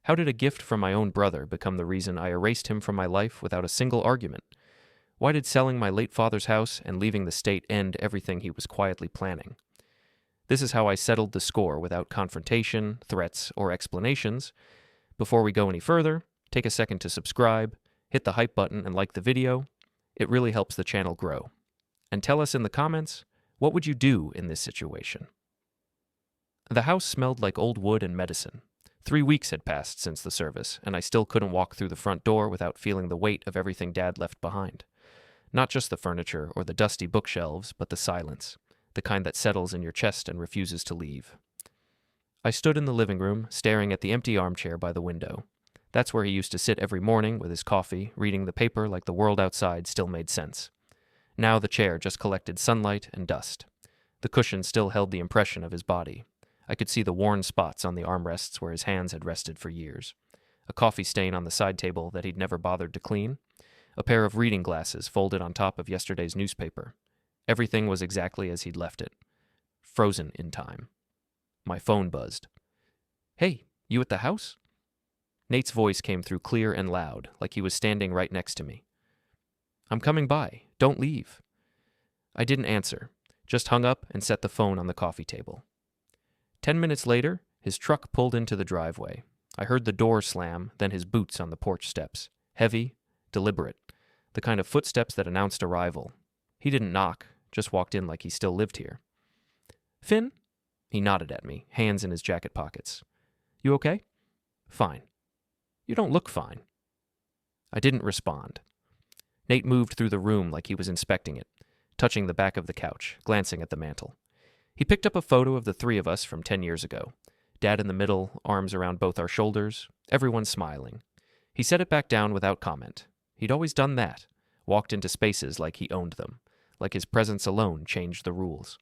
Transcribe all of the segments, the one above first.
How did a gift from my own brother become the reason I erased him from my life without a single argument? Why did selling my late father's house and leaving the state end everything he was quietly planning? This is how I settled the score without confrontation, threats, or explanations. Before we go any further, take a second to subscribe, hit the hype button and like the video. It really helps the channel grow. And tell us in the comments, what would you do in this situation? The house smelled like old wood and medicine. 3 weeks had passed since the service, and I still couldn't walk through the front door without feeling the weight of everything Dad left behind. Not just the furniture or the dusty bookshelves, but the silence, the kind that settles in your chest and refuses to leave. I stood in the living room, staring at the empty armchair by the window. That's where he used to sit every morning with his coffee, reading the paper like the world outside still made sense. Now the chair just collected sunlight and dust. The cushion still held the impression of his body. I could see the worn spots on the armrests where his hands had rested for years. A coffee stain on the side table that he'd never bothered to clean. A pair of reading glasses folded on top of yesterday's newspaper. Everything was exactly as he'd left it. Frozen in time. My phone buzzed. "Hey, you at the house?" Nate's voice came through clear and loud, like he was standing right next to me. "I'm coming by. Don't leave." I didn't answer, just hung up and set the phone on the coffee table. 10 minutes later, his truck pulled into the driveway. I heard the door slam, then his boots on the porch steps. Heavy, deliberate, the kind of footsteps that announced arrival. He didn't knock, just walked in like he still lived here. "Finn?" He nodded at me, hands in his jacket pockets. "You okay?" "Fine." "You don't look fine." I didn't respond. Nate moved through the room like he was inspecting it, touching the back of the couch, glancing at the mantel. He picked up a photo of the three of us from 10 years ago. Dad in the middle, arms around both our shoulders, everyone smiling. He set it back down without comment. He'd always done that, walked into spaces like he owned them, like his presence alone changed the rules.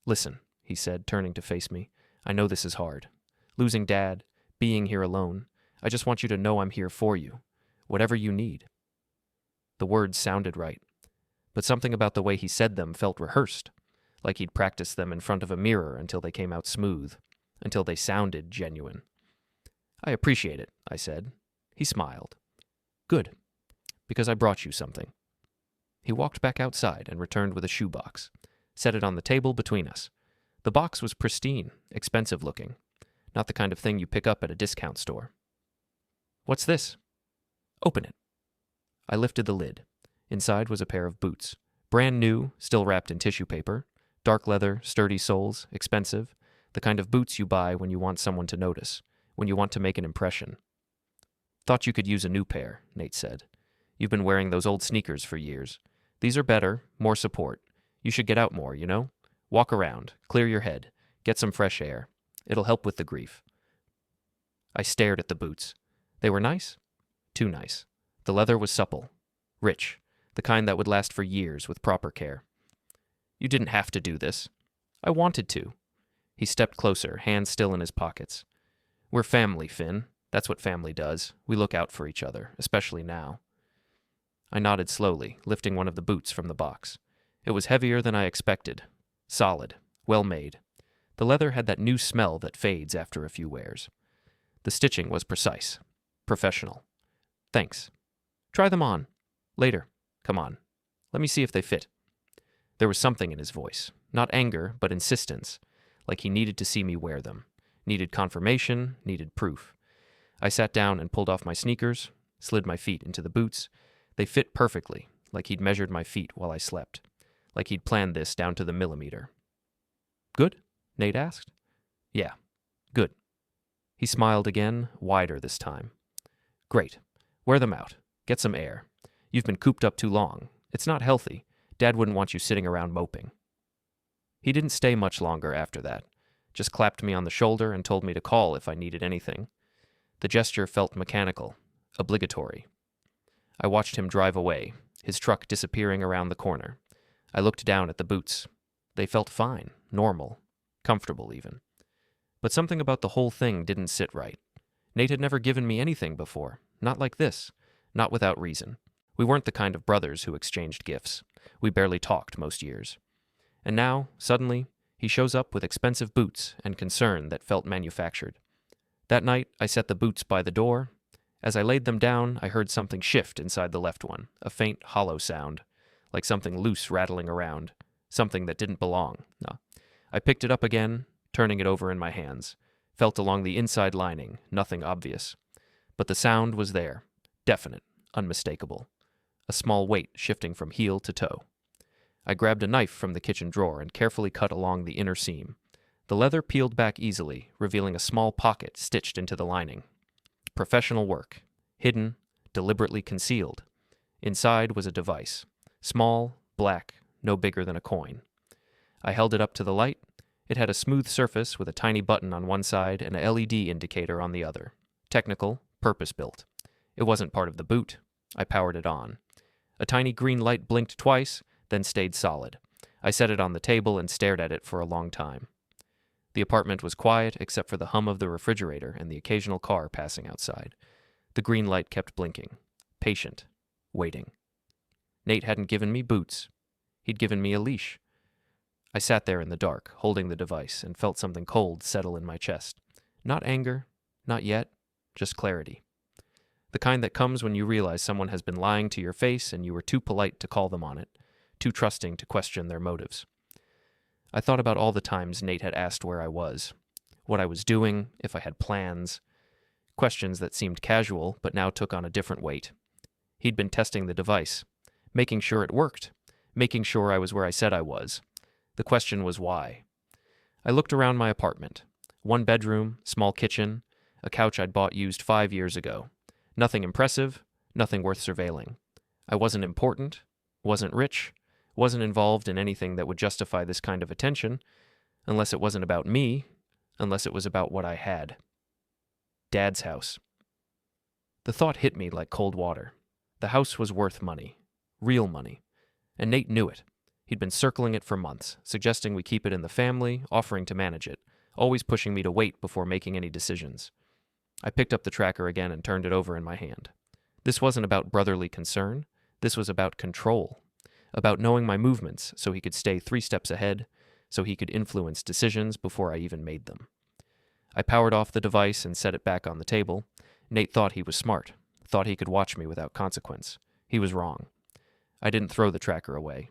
"Listen," he said, turning to face me. "I know this is hard. Losing Dad, being here alone. I just want you to know I'm here for you. Whatever you need." The words sounded right, but something about the way he said them felt rehearsed, like he'd practiced them in front of a mirror until they came out smooth, until they sounded genuine. "I appreciate it," I said. He smiled. "Good, because I brought you something." He walked back outside and returned with a shoebox, set it on the table between us. The box was pristine, expensive looking, not the kind of thing you pick up at a discount store. "What's this?" "Open it." I lifted the lid. Inside was a pair of boots. Brand new, still wrapped in tissue paper. Dark leather, sturdy soles, expensive. The kind of boots you buy when you want someone to notice, when you want to make an impression. "Thought you could use a new pair," Nate said. "You've been wearing those old sneakers for years. These are better, more support. You should get out more, you know? Walk around, clear your head, get some fresh air. It'll help with the grief." I stared at the boots. They were nice? Too nice. The leather was supple, rich, the kind that would last for years with proper care. "You didn't have to do this." "I wanted to." He stepped closer, hands still in his pockets. "We're family, Finn. That's what family does. We look out for each other, especially now." I nodded slowly, lifting one of the boots from the box. It was heavier than I expected. Solid, well made. The leather had that new smell that fades after a few wears. The stitching was precise, professional. "Thanks. Try them on. Later. Come on. Let me see if they fit." There was something in his voice. Not anger, but insistence. Like he needed to see me wear them. Needed confirmation, needed proof. I sat down and pulled off my sneakers, slid my feet into the boots. They fit perfectly, like he'd measured my feet while I slept. Like he'd planned this down to the millimeter. "Good?" Nate asked. "Yeah. Good." He smiled again, wider this time. "Great. Wear them out. Get some air. You've been cooped up too long. It's not healthy. Dad wouldn't want you sitting around moping." He didn't stay much longer after that. Just clapped me on the shoulder and told me to call if I needed anything. The gesture felt mechanical, obligatory. I watched him drive away, his truck disappearing around the corner. I looked down at the boots. They felt fine, normal, comfortable even. But something about the whole thing didn't sit right. Nate had never given me anything before, not like this, not without reason. We weren't the kind of brothers who exchanged gifts. We barely talked most years. And now, suddenly, he shows up with expensive boots and concern that felt manufactured. That night, I set the boots by the door. As I laid them down, I heard something shift inside the left one, a faint, hollow sound, like something loose rattling around, something that didn't belong. No. I picked it up again, turning it over in my hands, felt along the inside lining, nothing obvious. But the sound was there, definite, unmistakable, a small weight shifting from heel to toe. I grabbed a knife from the kitchen drawer and carefully cut along the inner seam. The leather peeled back easily, revealing a small pocket stitched into the lining. Professional work, hidden, deliberately concealed. Inside was a device, small, black, no bigger than a coin. I held it up to the light. It had a smooth surface with a tiny button on one side and a LED indicator on the other. Technical, purpose-built. It wasn't part of the boot. I powered it on. A tiny green light blinked twice, then stayed solid. I set it on the table and stared at it for a long time. The apartment was quiet except for the hum of the refrigerator and the occasional car passing outside. The green light kept blinking. Patient. Waiting. Nate hadn't given me boots. He'd given me a leash. I sat there in the dark, holding the device, and felt something cold settle in my chest. Not anger. Not yet. Just clarity. The kind that comes when you realize someone has been lying to your face and you were too polite to call them on it, too trusting to question their motives. I thought about all the times Nate had asked where I was, what I was doing, if I had plans, questions that seemed casual but now took on a different weight. He'd been testing the device, making sure it worked, making sure I was where I said I was. The question was why. I looked around my apartment. One bedroom, small kitchen, a couch I'd bought used 5 years ago. Nothing impressive, nothing worth surveilling. I wasn't important, wasn't rich, wasn't involved in anything that would justify this kind of attention, unless it wasn't about me, unless it was about what I had. Dad's house. The thought hit me like cold water. The house was worth money. Real money. And Nate knew it. He'd been circling it for months, suggesting we keep it in the family, offering to manage it, always pushing me to wait before making any decisions. I picked up the tracker again and turned it over in my hand. This wasn't about brotherly concern. This was about control. About knowing my movements so he could stay 3 steps ahead, so he could influence decisions before I even made them. I powered off the device and set it back on the table. Nate thought he was smart, thought he could watch me without consequence. He was wrong. I didn't throw the tracker away.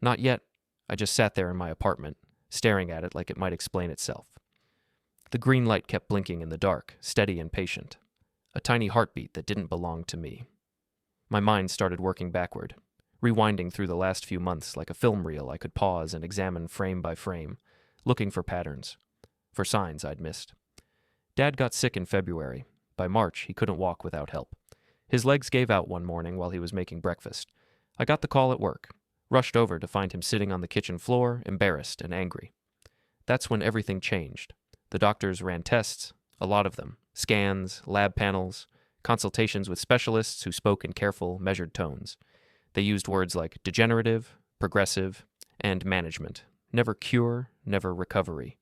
Not yet. I just sat there in my apartment, staring at it like it might explain itself. The green light kept blinking in the dark, steady and patient. A tiny heartbeat that didn't belong to me. My mind started working backward, rewinding through the last few months like a film reel I could pause and examine frame by frame, looking for patterns, for signs I'd missed. Dad got sick in February. By March, he couldn't walk without help. His legs gave out one morning while he was making breakfast. I got the call at work, rushed over to find him sitting on the kitchen floor, embarrassed and angry. That's when everything changed. The doctors ran tests, a lot of them, scans, lab panels, consultations with specialists who spoke in careful, measured tones. They used words like degenerative, progressive, and management. Never cure, never recovery.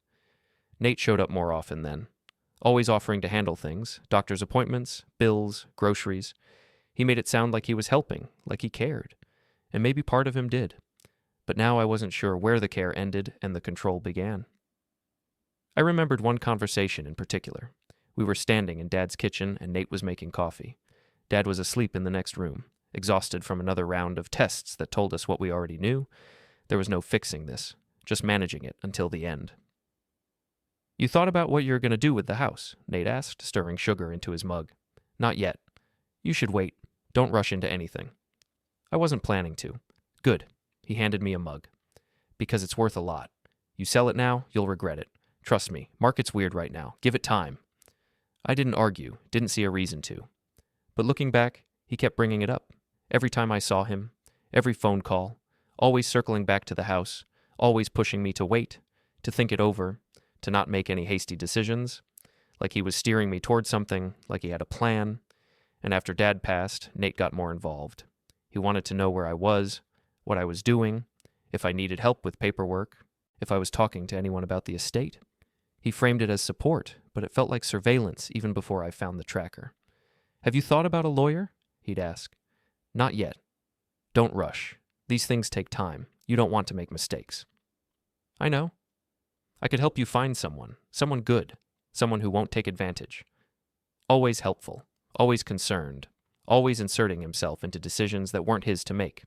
Nate showed up more often then, always offering to handle things, doctor's appointments, bills, groceries. He made it sound like he was helping, like he cared. And maybe part of him did. But now I wasn't sure where the care ended and the control began. I remembered one conversation in particular. We were standing in Dad's kitchen and Nate was making coffee. Dad was asleep in the next room, exhausted from another round of tests that told us what we already knew. There was no fixing this, just managing it until the end. "You thought about what you're going to do with the house?" Nate asked, stirring sugar into his mug. "Not yet. You should wait. Don't rush into anything." I wasn't planning to. "Good." He handed me a mug. "Because it's worth a lot. You sell it now, you'll regret it. Trust me, market's weird right now. Give it time." I didn't argue, didn't see a reason to. But looking back, he kept bringing it up. Every time I saw him, every phone call, always circling back to the house, always pushing me to wait, to think it over, to not make any hasty decisions, like he was steering me toward something, like he had a plan. And after Dad passed, Nate got more involved. He wanted to know where I was, what I was doing, if I needed help with paperwork, if I was talking to anyone about the estate. He framed it as support, but it felt like surveillance even before I found the tracker. "Have you thought about a lawyer?" he'd ask. "Not yet. Don't rush. These things take time. You don't want to make mistakes." "I know. I could help you find someone good, someone who won't take advantage, Always helpful, always concerned, always inserting himself into decisions that weren't his to make.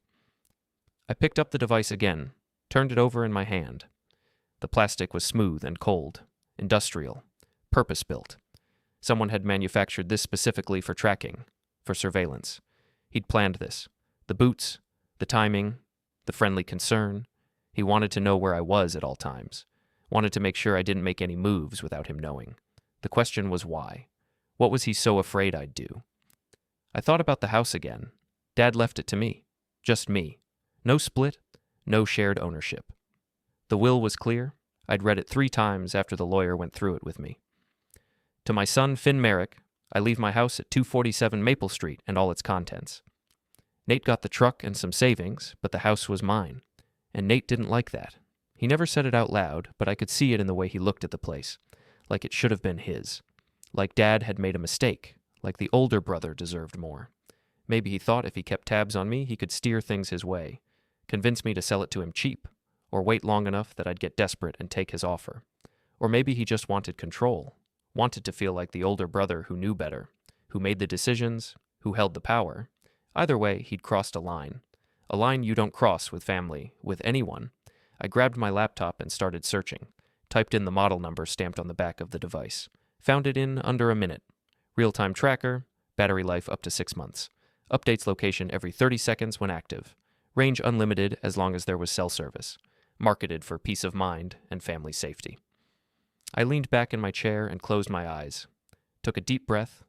I picked up the device again, turned it over in my hand. The plastic was smooth and cold, industrial, purpose-built. Someone had manufactured this specifically for tracking, for surveillance. He'd planned this. The boots, the timing, the friendly concern. He wanted to know where I was at all times. Wanted to make sure I didn't make any moves without him knowing. The question was why. What was he so afraid I'd do? I thought about the house again. Dad left it to me. Just me. No split, no shared ownership. The will was clear. I'd read it 3 times after the lawyer went through it with me. To my son, Finn Merrick, I leave my house at 247 Maple Street and all its contents. Nate got the truck and some savings, but the house was mine. And Nate didn't like that. He never said it out loud, but I could see it in the way he looked at the place, like it should have been his. Like Dad had made a mistake, like the older brother deserved more. Maybe he thought if he kept tabs on me, he could steer things his way, convince me to sell it to him cheap, or wait long enough that I'd get desperate and take his offer. Or maybe he just wanted control, wanted to feel like the older brother who knew better, who made the decisions, who held the power. Either way, he'd crossed a line you don't cross with family, with anyone. I grabbed my laptop and started searching, typed in the model number stamped on the back of the device. Found it in under a minute. Real-time tracker, battery life up to 6 months. Updates location every 30 seconds when active. Range unlimited as long as there was cell service. Marketed for peace of mind and family safety. I leaned back in my chair and closed my eyes. Took a deep breath.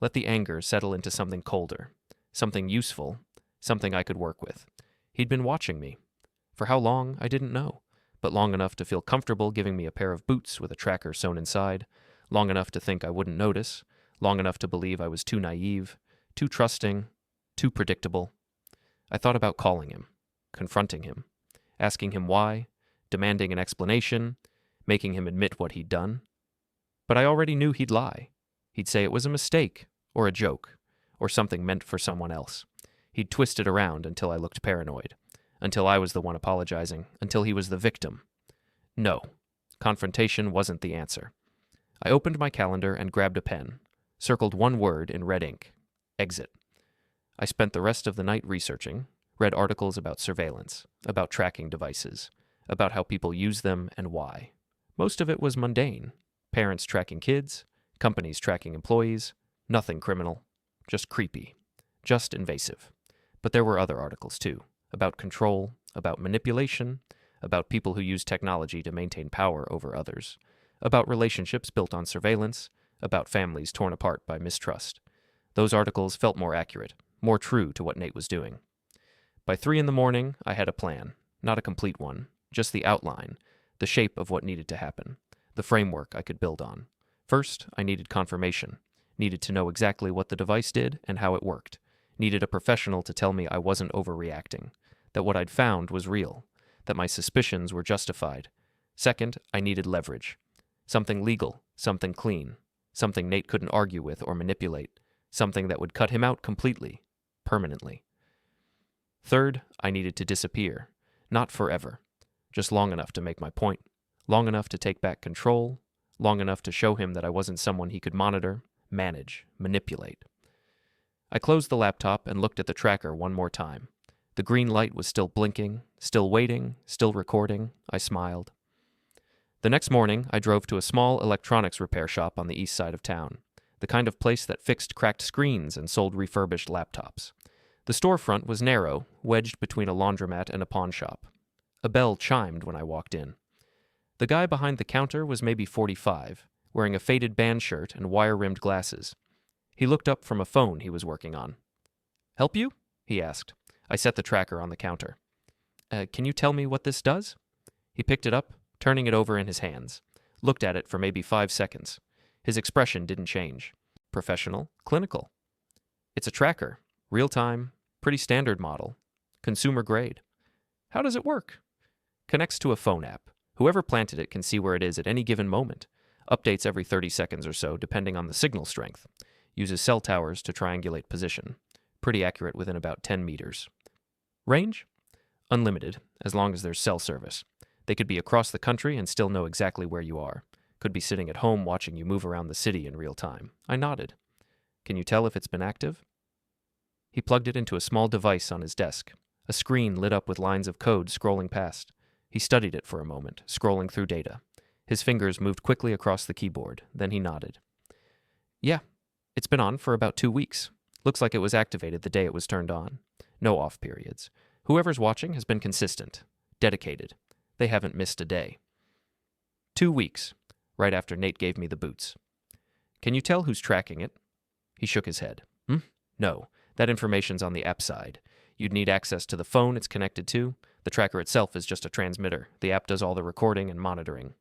Let the anger settle into something colder. Something useful. Something I could work with. He'd been watching me. For how long, I didn't know. But long enough to feel comfortable giving me a pair of boots with a tracker sewn inside. Long enough to think I wouldn't notice. Long enough to believe I was too naive. Too trusting. Too predictable. I thought about calling him. Confronting him. Asking him why. Demanding an explanation. Making him admit what he'd done. But I already knew he'd lie. He'd say it was a mistake, or a joke, or something meant for someone else. He'd twist it around until I looked paranoid, until I was the one apologizing, until he was the victim. No, confrontation wasn't the answer. I opened my calendar and grabbed a pen, circled one word in red ink, exit. I spent the rest of the night researching, read articles about surveillance, about tracking devices, about how people use them and why. Most of it was mundane. Parents tracking kids, companies tracking employees, nothing criminal, just creepy, just invasive. But there were other articles too, about control, about manipulation, about people who use technology to maintain power over others, about relationships built on surveillance, about families torn apart by mistrust. Those articles felt more accurate, more true to what Nate was doing. By 3 a.m, I had a plan, not a complete one, just the outline, the shape of what needed to happen, the framework I could build on. First, I needed confirmation, needed to know exactly what the device did and how it worked, needed a professional to tell me I wasn't overreacting, that what I'd found was real, that my suspicions were justified. Second, I needed leverage. Something legal, something clean, something Nate couldn't argue with or manipulate, something that would cut him out completely, permanently. Third, I needed to disappear, not forever, just long enough to make my point, long enough to take back control, long enough to show him that I wasn't someone he could monitor, manage, manipulate. I closed the laptop and looked at the tracker one more time. The green light was still blinking, still waiting, still recording. I smiled. The next morning, I drove to a small electronics repair shop on the east side of town, the kind of place that fixed cracked screens and sold refurbished laptops. The storefront was narrow, wedged between a laundromat and a pawn shop. A bell chimed when I walked in. The guy behind the counter was maybe 45, wearing a faded band shirt and wire-rimmed glasses. He looked up from a phone he was working on. "Help you?" he asked. I set the tracker on the counter. Can you tell me what this does?" He picked it up, turning it over in his hands. Looked at it for maybe 5 seconds. His expression didn't change. Professional, clinical. "It's a tracker. Real-time, pretty standard model. Consumer grade." "How does it work?" "Connects to a phone app. Whoever planted it can see where it is at any given moment. Updates every 30 seconds or so, depending on the signal strength. Uses cell towers to triangulate position. Pretty accurate within about 10 meters. Range? Unlimited, as long as there's cell service. They could be across the country and still know exactly where you are. Could be sitting at home watching you move around the city in real time." I nodded. Can you tell if it's been active? He plugged it into a small device on his desk. A screen lit up with lines of code scrolling past. He studied it for a moment, scrolling through data. His fingers moved quickly across the keyboard, then he nodded. Yeah, it's been on for about 2 weeks. Looks like it was activated the day it was turned on. No off periods. Whoever's watching has been consistent, dedicated. They haven't missed a day. 2 weeks, right after Nate gave me the boots. Can you tell who's tracking it? He shook his head. No, that information's on the app side. You'd need access to the phone it's connected to. The tracker itself is just a transmitter. The app does all the recording and monitoring.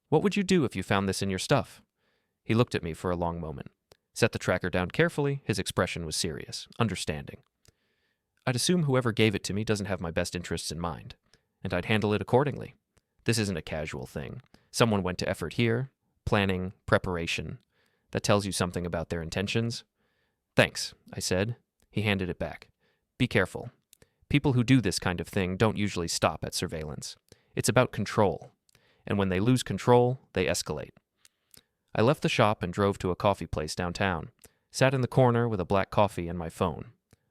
What would you do if you found this in your stuff? He looked at me for a long moment. Set the tracker down carefully. His expression was serious, understanding. I'd assume whoever gave it to me doesn't have my best interests in mind, and I'd handle it accordingly. This isn't a casual thing. Someone went to effort here, planning, preparation. That tells you something about their intentions. Thanks, I said. He handed it back. Be careful. People who do this kind of thing don't usually stop at surveillance. It's about control. And when they lose control, they escalate. I left the shop and drove to a coffee place downtown. Sat in the corner with a black coffee and my phone.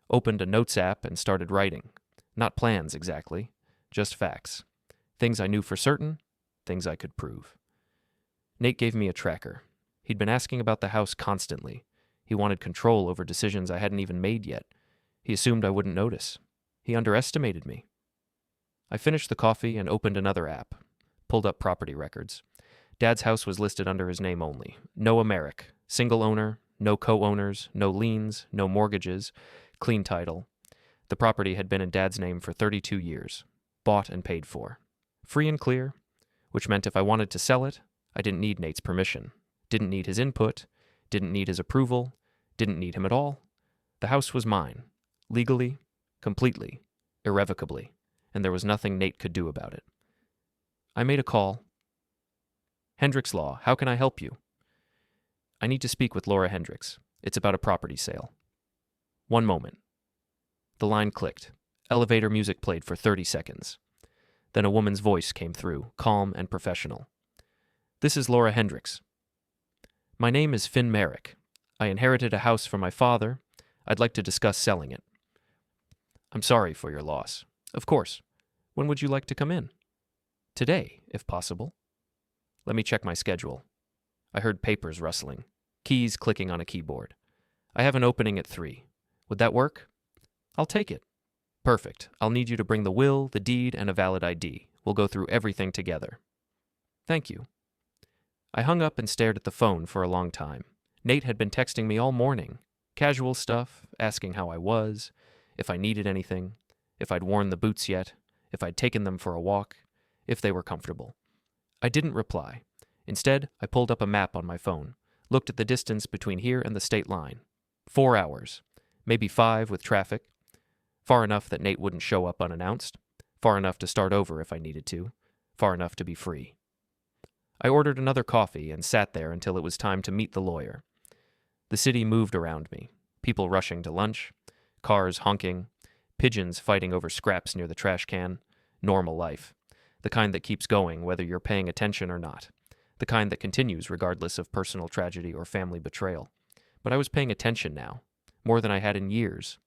Opened a notes app and started writing. Not plans exactly, just facts. Things I knew for certain, things I could prove. Nate gave me a tracker. He'd been asking about the house constantly. He wanted control over decisions I hadn't even made yet. He assumed I wouldn't notice. He underestimated me. I finished the coffee and opened another app. Pulled up property records. Dad's house was listed under his name only. No Americ. Single owner. No co-owners. No liens. No mortgages. Clean title. The property had been in Dad's name for 32 years. Bought and paid for. Free and clear. Which meant if I wanted to sell it, I didn't need Nate's permission. Didn't need his input. Didn't need his approval. Didn't need him at all. The house was mine. Legally. Completely. Irrevocably. And there was nothing Nate could do about it. I made a call. Hendricks Law, how can I help you? I need to speak with Laura Hendricks. It's about a property sale. One moment. The line clicked. Elevator music played for 30 seconds. Then a woman's voice came through, calm and professional. This is Laura Hendricks. My name is Finn Merrick. I inherited a house from my father. I'd like to discuss selling it. I'm sorry for your loss. Of course. When would you like to come in? Today, if possible. Let me check my schedule. I heard papers rustling, keys clicking on a keyboard. I have an opening at 3. Would that work? I'll take it. Perfect. I'll need you to bring the will, the deed, and a valid ID. We'll go through everything together. Thank you. I hung up and stared at the phone for a long time. Nate had been texting me all morning. Casual stuff, asking how I was, if I needed anything, if I'd worn the boots yet, if I'd taken them for a walk, if they were comfortable. I didn't reply. Instead, I pulled up a map on my phone, looked at the distance between here and the state line. 4 hours, maybe 5 with traffic. Far enough that Nate wouldn't show up unannounced. Far enough to start over if I needed to. Far enough to be free. I ordered another coffee and sat there until it was time to meet the lawyer. The city moved around me. People rushing to lunch, cars honking, pigeons fighting over scraps near the trash can. Normal life. The kind that keeps going whether you're paying attention or not. The kind that continues regardless of personal tragedy or family betrayal. But I was paying attention now, more than I had in years.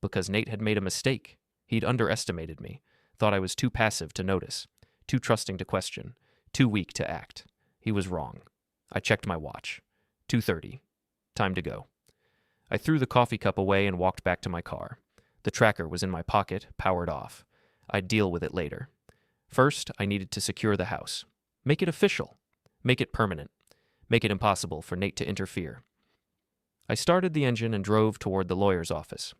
Because Nate had made a mistake. He'd underestimated me, thought I was too passive to notice, too trusting to question, too weak to act. He was wrong. I checked my watch. 2:30. Time to go. I threw the coffee cup away and walked back to my car. The tracker was in my pocket, powered off. I'd deal with it later. First, I needed to secure the house. Make it official. Make it permanent. Make it impossible for Nate to interfere. I started the engine and drove toward the lawyer's office.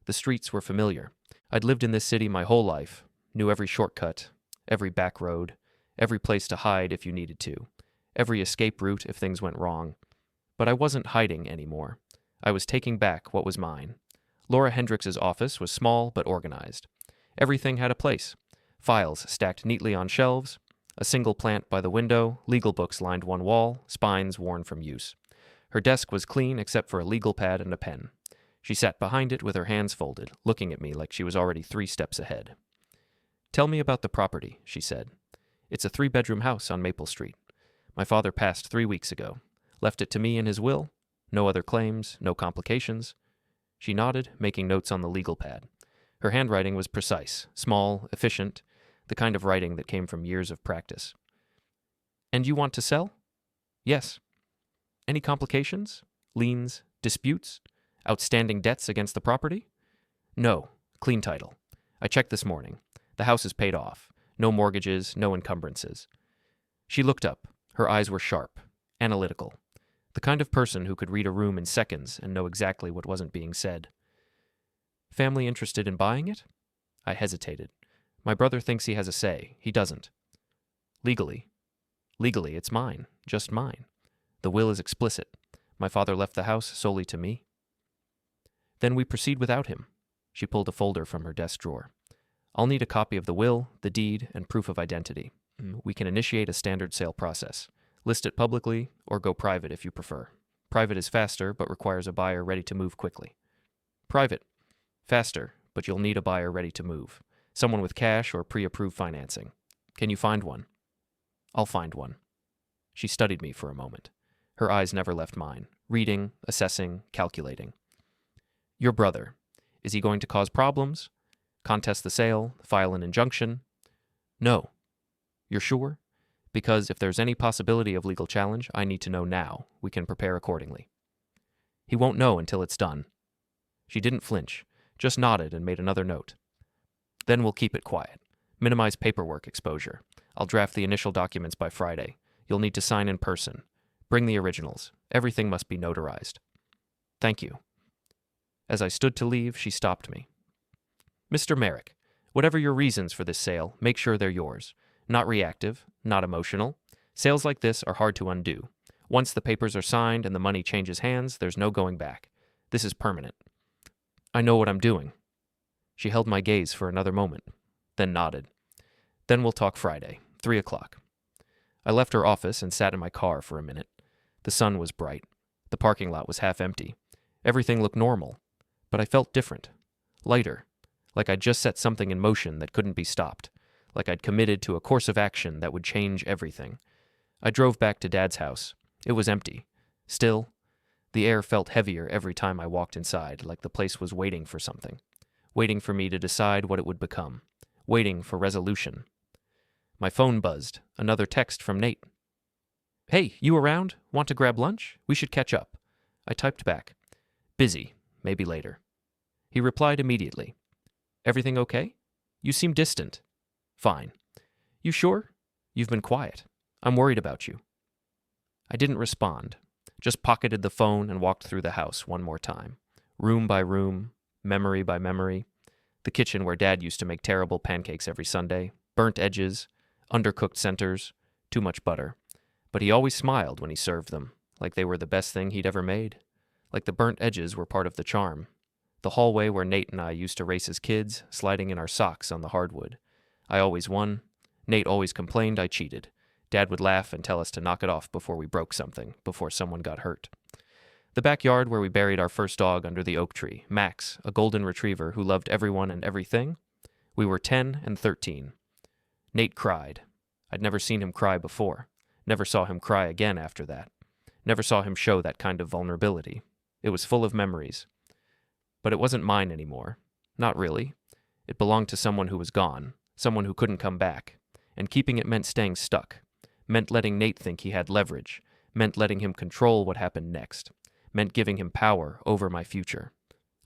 The streets were familiar. I'd lived in this city my whole life, knew every shortcut, every back road, every place to hide if you needed to, every escape route if things went wrong. But I wasn't hiding anymore. I was taking back what was mine. Laura Hendricks' office was small but organized. Everything had a place. Files stacked neatly on shelves, a single plant by the window, legal books lined one wall, spines worn from use. Her desk was clean except for a legal pad and a pen. She sat behind it with her hands folded, looking at me like she was already 3 steps ahead. Tell me about the property, she said. It's a 3-bedroom house on Maple Street. My father passed 3 weeks ago. Left it to me in his will. No other claims, no complications. She nodded, making notes on the legal pad. Her handwriting was precise, small, efficient, the kind of writing that came from years of practice. And you want to sell? Yes. Any complications? Liens? Disputes? Outstanding debts against the property? No. Clean title. I checked this morning. The house is paid off. No mortgages, no encumbrances. She looked up. Her eyes were sharp, analytical. The kind of person who could read a room in seconds and know exactly what wasn't being said. Family interested in buying it? I hesitated. My brother thinks he has a say. He doesn't. Legally, it's mine. Just mine. The will is explicit. My father left the house solely to me. Then we proceed without him. She pulled a folder from her desk drawer. I'll need a copy of the will, the deed, and proof of identity. We can initiate a standard sale process. List it publicly, or go private if you prefer. Private is faster, but requires a buyer ready to move quickly. Private. Faster, but you'll need a buyer ready to move. Someone with cash or pre-approved financing. Can you find one? I'll find one. She studied me for a moment. Her eyes never left mine, reading, assessing, calculating. Your brother. Is he going to cause problems? Contest the sale? File an injunction? No. You're sure? Because if there's any possibility of legal challenge, I need to know now. We can prepare accordingly. He won't know until it's done. She didn't flinch, just nodded and made another note. Then we'll keep it quiet. Minimize paperwork exposure. I'll draft the initial documents by Friday. You'll need to sign in person. Bring the originals. Everything must be notarized. Thank you. As I stood to leave, she stopped me. Mr. Merrick, whatever your reasons for this sale, make sure they're yours. Not reactive, not emotional. Sales like this are hard to undo. Once the papers are signed and the money changes hands, there's no going back. This is permanent. I know what I'm doing. She held my gaze for another moment, then nodded. Then we'll talk Friday, 3 o'clock. I left her office and sat in my car for a minute. The sun was bright. The parking lot was half empty. Everything looked normal, but I felt different. Lighter, like I'd just set something in motion that couldn't be stopped. Like I'd committed to a course of action that would change everything. I drove back to Dad's house. It was empty. Still, the air felt heavier every time I walked inside, like the place was waiting for something. Waiting for me to decide what it would become. Waiting for resolution. My phone buzzed. Another text from Nate. Hey, you around? Want to grab lunch? We should catch up. I typed back. Busy. Maybe later. He replied immediately. Everything okay? You seem distant. Fine. You sure? You've been quiet. I'm worried about you. I didn't respond, just pocketed the phone and walked through the house one more time. Room by room, memory by memory. The kitchen where Dad used to make terrible pancakes every Sunday. Burnt edges, undercooked centers, too much butter. But he always smiled when he served them, like they were the best thing he'd ever made. Like the burnt edges were part of the charm. The hallway where Nate and I used to race as kids, sliding in our socks on the hardwood. I always won. Nate always complained I cheated. Dad would laugh and tell us to knock it off before we broke something, before someone got hurt. The backyard where we buried our first dog under the oak tree, Max, a golden retriever who loved everyone and everything. We were 10 and 13. Nate cried. I'd never seen him cry before. Never saw him cry again after that. Never saw him show that kind of vulnerability. It was full of memories. But it wasn't mine anymore. Not really. It belonged to someone who was gone. Someone who couldn't come back. And keeping it meant staying stuck. Meant letting Nate think he had leverage. Meant letting him control what happened next. Meant giving him power over my future.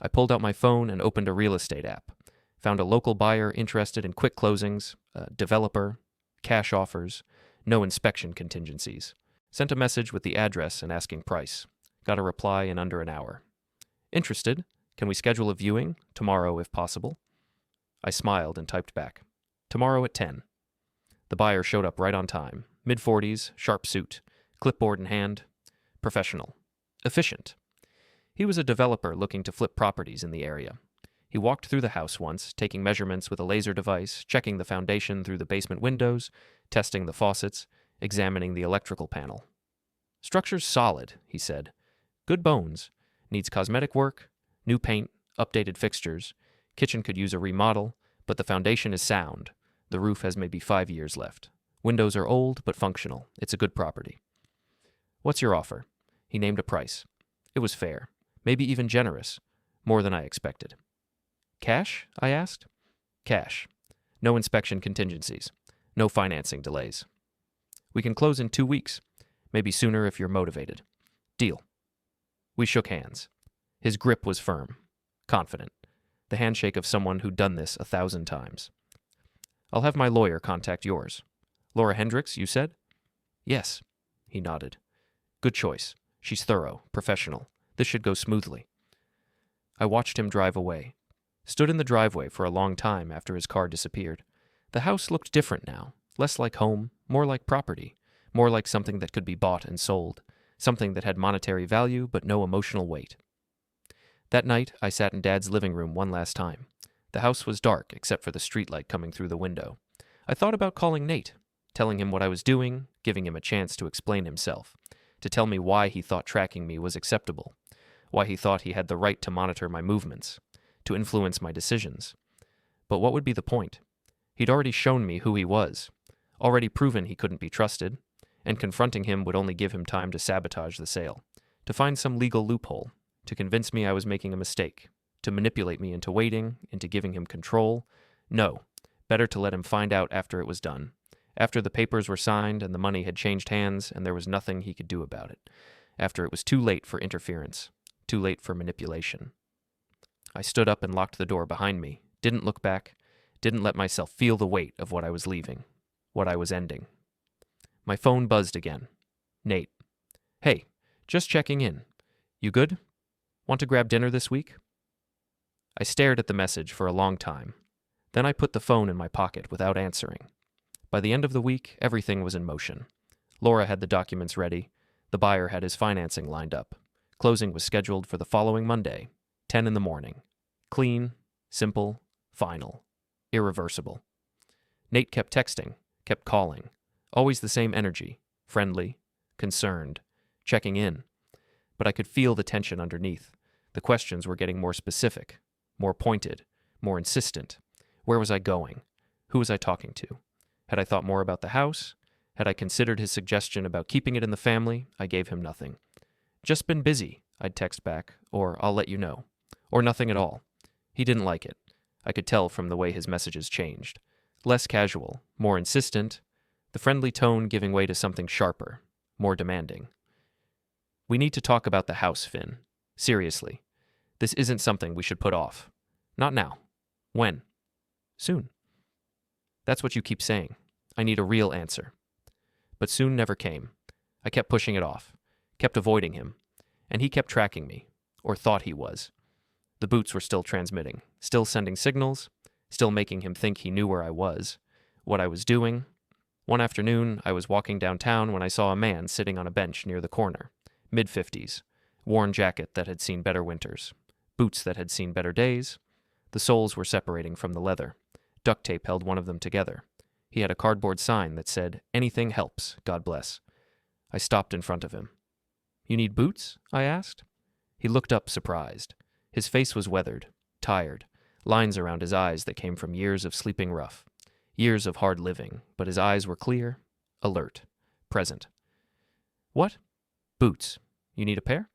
I pulled out my phone and opened a real estate app. Found a local buyer interested in quick closings, a developer, cash offers, no inspection contingencies. Sent a message with the address and asking price. Got a reply in under an hour. Interested? Can we schedule a viewing? Tomorrow, if possible. I smiled and typed back. Tomorrow at 10. The buyer showed up right on time. Mid-40s, sharp suit, clipboard in hand. Professional. Efficient. He was a developer looking to flip properties in the area. He walked through the house once, taking measurements with a laser device, checking the foundation through the basement windows, testing the faucets, examining the electrical panel. Structure's solid, he said. Good bones. Needs cosmetic work, new paint, updated fixtures. Kitchen could use a remodel, but the foundation is sound. The roof has maybe 5 years left. Windows are old, but functional. It's a good property. What's your offer? He named a price. It was fair, maybe even generous, more than I expected. Cash? I asked. Cash. No inspection contingencies. No financing delays. We can close in 2 weeks, maybe sooner if you're motivated. Deal. We shook hands. His grip was firm, confident, the handshake of someone who'd done this 1,000 times. I'll have my lawyer contact yours. Laura Hendricks, you said? Yes, he nodded. Good choice. She's thorough, professional. This should go smoothly. I watched him drive away. Stood in the driveway for a long time after his car disappeared. The house looked different now, less like home, more like property, more like something that could be bought and sold, something that had monetary value but no emotional weight. That night, I sat in Dad's living room one last time. The house was dark except for the streetlight coming through the window. I thought about calling Nate, telling him what I was doing, giving him a chance to explain himself, to tell me why he thought tracking me was acceptable, why he thought he had the right to monitor my movements, to influence my decisions. But what would be the point? He'd already shown me who he was, already proven he couldn't be trusted, and confronting him would only give him time to sabotage the sale, to find some legal loophole, to convince me I was making a mistake, to manipulate me into waiting, into giving him control. No, better to let him find out after it was done, after the papers were signed and the money had changed hands and there was nothing he could do about it, after it was too late for interference, too late for manipulation. I stood up and locked the door behind me, didn't look back, didn't let myself feel the weight of what I was leaving, what I was ending. My phone buzzed again. Nate. Hey, just checking in. You good? Want to grab dinner this week? I stared at the message for a long time. Then I put the phone in my pocket without answering. By the end of the week, everything was in motion. Laura had the documents ready. The buyer had his financing lined up. Closing was scheduled for the following Monday, 10 in the morning. Clean, simple, final, irreversible. Nate kept texting, kept calling. Always the same energy, friendly, concerned, checking in. But I could feel the tension underneath. The questions were getting more specific, more pointed, more insistent. Where was I going? Who was I talking to? Had I thought more about the house? Had I considered his suggestion about keeping it in the family? I gave him nothing. Just been busy, I'd text back, or I'll let you know. Or nothing at all. He didn't like it. I could tell from the way his messages changed. Less casual, more insistent, the friendly tone giving way to something sharper, more demanding. We need to talk about the house, Finn. Seriously. This isn't something we should put off. Not now. When? Soon. That's what you keep saying. I need a real answer. But soon never came. I kept pushing it off, kept avoiding him, and he kept tracking me, or thought he was. The boots were still transmitting, still sending signals, still making him think he knew where I was, what I was doing. One afternoon, I was walking downtown when I saw a man sitting on a bench near the corner, mid-50s, worn jacket that had seen better winters, boots that had seen better days. The soles were separating from the leather. Duct tape held one of them together. He had a cardboard sign that said, "Anything helps, God bless." I stopped in front of him. "You need boots?" I asked. He looked up, surprised. His face was weathered, tired, lines around his eyes that came from years of sleeping rough, years of hard living, but his eyes were clear, alert, present. "What? Boots. You need a pair?"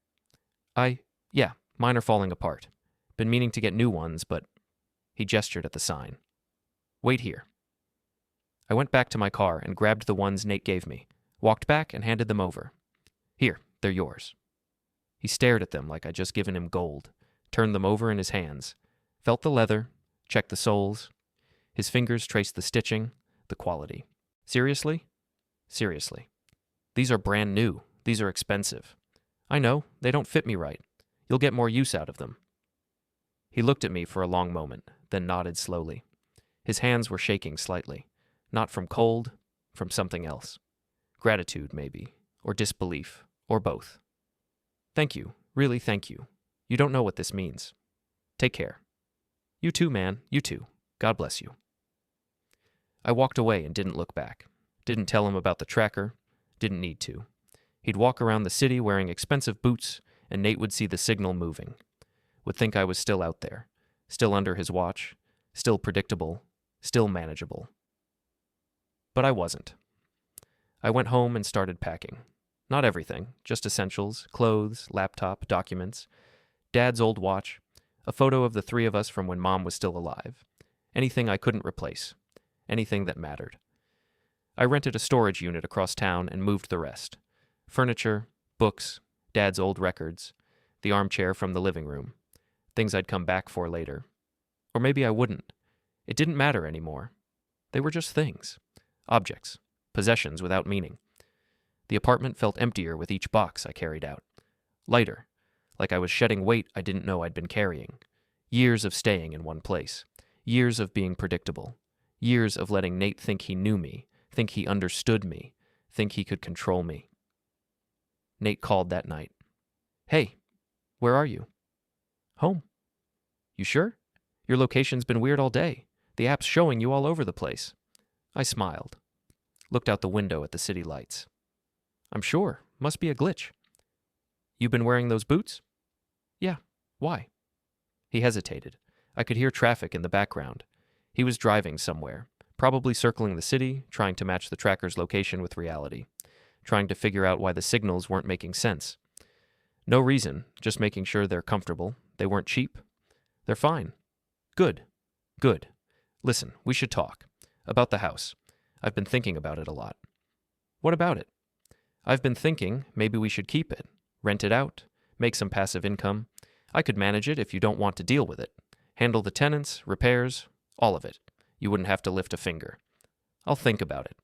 Yeah, mine are falling apart. Been meaning to get new ones, but..." He gestured at the sign. "Wait here." I went back to my car and grabbed the ones Nate gave me, walked back and handed them over. "Here, they're yours." He stared at them like I'd just given him gold, turned them over in his hands, felt the leather, checked the soles. His fingers traced the stitching, the quality. "Seriously?" "Seriously. These are brand new. These are expensive. I know, they don't fit me right. You'll get more use out of them." He looked at me for a long moment, then nodded slowly. His hands were shaking slightly, not from cold, from something else. Gratitude, maybe, or disbelief, or both. "Thank you, really thank you. You don't know what this means. Take care." "You too, man, you too. God bless you." I walked away and didn't look back. Didn't tell him about the tracker. Didn't need to. He'd walk around the city wearing expensive boots, and Nate would see the signal moving. Would think I was still out there, still under his watch, still predictable, still manageable. But I wasn't. I went home and started packing. Not everything, just essentials, clothes, laptop, documents, Dad's old watch, a photo of the three of us from when Mom was still alive. Anything I couldn't replace. Anything that mattered. I rented a storage unit across town and moved the rest. Furniture, books, Dad's old records, the armchair from the living room. Things I'd come back for later. Or maybe I wouldn't. It didn't matter anymore. They were just things. Objects. Possessions without meaning. The apartment felt emptier with each box I carried out. Lighter. Like I was shedding weight I didn't know I'd been carrying. Years of staying in one place. Years of being predictable. Years of letting Nate think he knew me, think he understood me, think he could control me. Nate called that night. "Hey, where are you?" "Home." "You sure? Your location's been weird all day. The app's showing you all over the place." I smiled. Looked out the window at the city lights. "I'm sure. Must be a glitch." "You been wearing those boots?" "Yeah. Why?" He hesitated. I could hear traffic in the background. He was driving somewhere, probably circling the city, trying to match the tracker's location with reality, trying to figure out why the signals weren't making sense. No reason, just making sure they're comfortable. They weren't cheap. They're fine. Good. Good. Listen, we should talk. About the house. I've been thinking about it a lot. What about it? I've been thinking maybe we should keep it, rent it out, make some passive income. I could manage it if you don't want to deal with it. Handle the tenants, repairs, all of it. You wouldn't have to lift a finger. I'll think about it.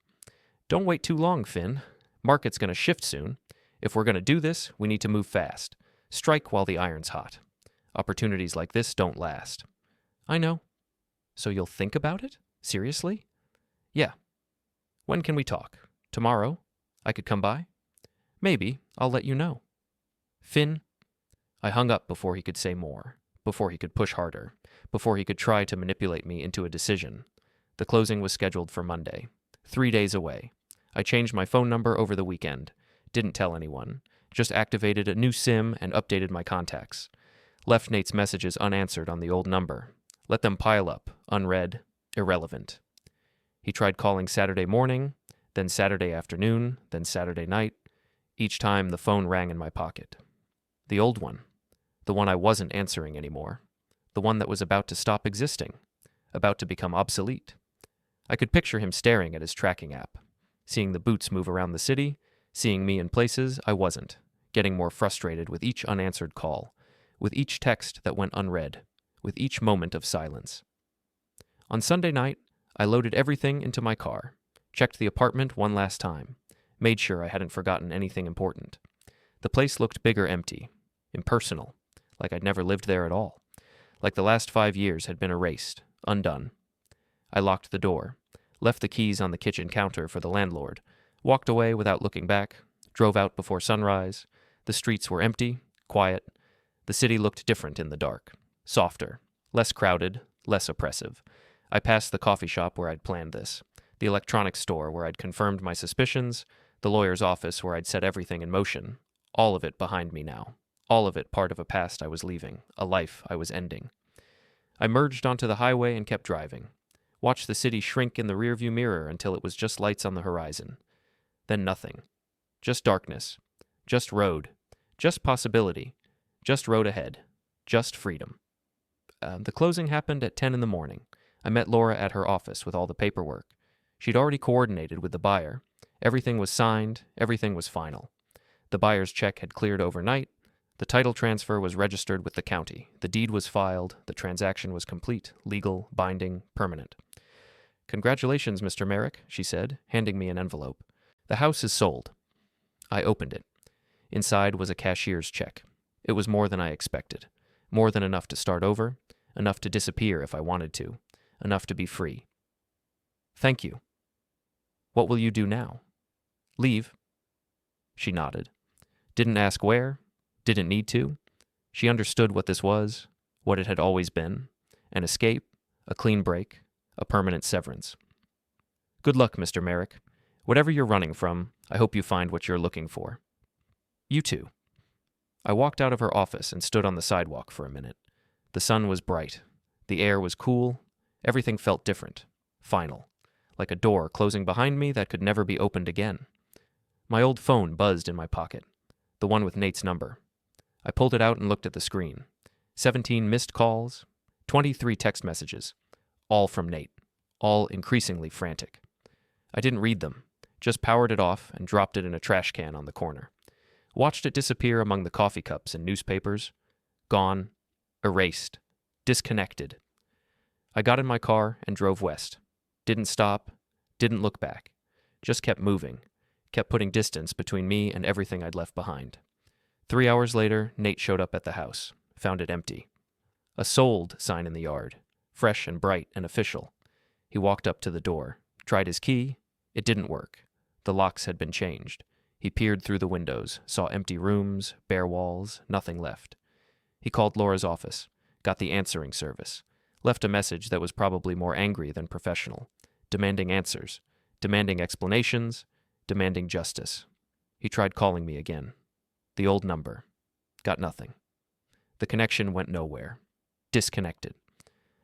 Don't wait too long, Finn. Market's going to shift soon. If we're going to do this, we need to move fast. Strike while the iron's hot. Opportunities like this don't last. I know. So you'll think about it? Seriously? Yeah. When can we talk? Tomorrow? I could come by? Maybe. I'll let you know. Finn. I hung up before he could say more, before he could push harder, before he could try to manipulate me into a decision. The closing was scheduled for Monday, 3 days away. I changed my phone number over the weekend. Didn't tell anyone. Just activated a new SIM and updated my contacts. Left Nate's messages unanswered on the old number. Let them pile up, unread, irrelevant. He tried calling Saturday morning, then Saturday afternoon, then Saturday night. Each time the phone rang in my pocket. The old one. The one I wasn't answering anymore. The one that was about to stop existing. About to become obsolete. I could picture him staring at his tracking app. Seeing the boots move around the city. Seeing me in places I wasn't. Getting more frustrated with each unanswered call. With each text that went unread. With each moment of silence. On Sunday night, I loaded everything into my car. Checked the apartment one last time. Made sure I hadn't forgotten anything important. The place looked big or empty. Impersonal. Like I'd never lived there at all. Like the last 5 years had been erased. Undone. I locked the door. Left the keys on the kitchen counter for the landlord. Walked away without looking back. Drove out before sunrise. The streets were empty. Quiet. The city looked different in the dark. Softer. Less crowded. Less oppressive. I passed the coffee shop where I'd planned this. The electronics store where I'd confirmed my suspicions. The lawyer's office where I'd set everything in motion. All of it behind me now. All of it part of a past I was leaving. A life I was ending. I merged onto the highway and kept driving. Watched the city shrink in the rearview mirror until it was just lights on the horizon. Then nothing. Just darkness. Just road. Just possibility. Just road ahead. Just freedom. The closing happened at 10 in the morning. I met Laura at her office with all the paperwork. She'd already coordinated with the buyer. Everything was signed. Everything was final. The buyer's check had cleared overnight. The title transfer was registered with the county. The deed was filed. The transaction was complete, legal, binding, permanent. "Congratulations, Mr. Merrick," she said, handing me an envelope. "The house is sold." I opened it. Inside was a cashier's check. It was more than I expected. More than enough to start over. Enough to disappear if I wanted to. Enough to be free. "Thank you." "What will you do now?" "Leave." She nodded. Didn't ask where. Didn't need to. She understood what this was, what it had always been. An escape, a clean break, a permanent severance. "Good luck, Mr. Merrick. Whatever you're running from, I hope you find what you're looking for." "You too." I walked out of her office and stood on the sidewalk for a minute. The sun was bright. The air was cool. Everything felt different. Final. Like a door closing behind me that could never be opened again. My old phone buzzed in my pocket, the one with Nate's number. I pulled it out and looked at the screen. 17 missed calls, 23 text messages, all from Nate, all increasingly frantic. I didn't read them, just powered it off and dropped it in a trash can on the corner. Watched it disappear among the coffee cups and newspapers. Gone, erased, disconnected. I got in my car and drove west. Didn't stop, didn't look back. Just kept moving, kept putting distance between me and everything I'd left behind. 3 hours later, Nate showed up at the house, found it empty. A sold sign in the yard, fresh and bright and official. He walked up to the door, tried his key. It didn't work. The locks had been changed. He peered through the windows, saw empty rooms, bare walls, nothing left. He called Laura's office, got the answering service, left a message that was probably more angry than professional, demanding answers, demanding explanations, demanding justice. He tried calling me again. The old number. Got nothing. The connection went nowhere. Disconnected.